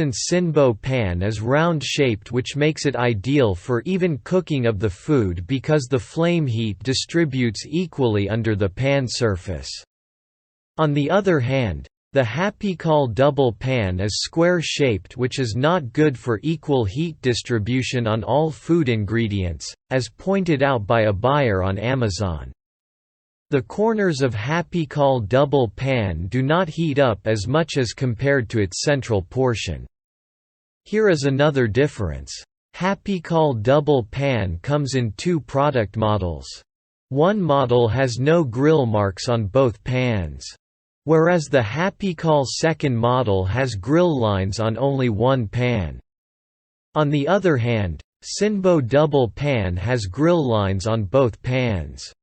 Sinbo pan is round-shaped, which makes it ideal for even cooking of the food because the flame heat distributes equally under the pan surface. On the other hand, the Happycall double pan is square-shaped, which is not good for equal heat distribution on all food ingredients, as pointed out by a buyer on Amazon. The corners of Happycall double pan do not heat up as much as compared to its central portion. Here is another difference. Happycall double pan comes in two product models. One model has no grill marks on both pans, whereas the Happycall second model has grill lines on only one pan. On the other hand, Sinbo double pan has grill lines on both pans.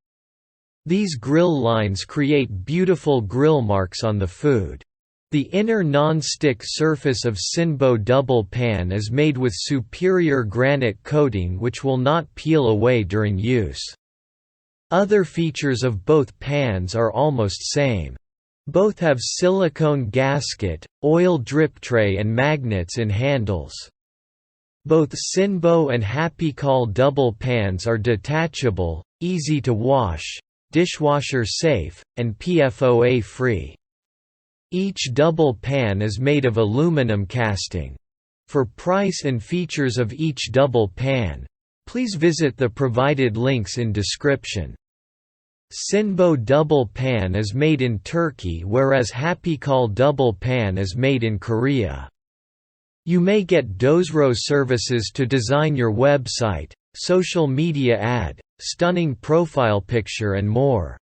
These grill lines create beautiful grill marks on the food. The inner non-stick surface of Sinbo double pan is made with superior granite coating which will not peel away during use. Other features of both pans are almost same. Both have silicone gasket, oil drip tray and magnets in handles. Both Sinbo and Happycall double pans are detachable, easy to wash, dishwasher safe, and PFOA free. Each double pan is made of aluminum casting. For price and features of each double pan, please visit the provided links in description. Sinbo double pan is made in Turkey, whereas Happycall double pan is made in Korea. You may get Dozro services to design your website, social media ad, stunning profile picture and more.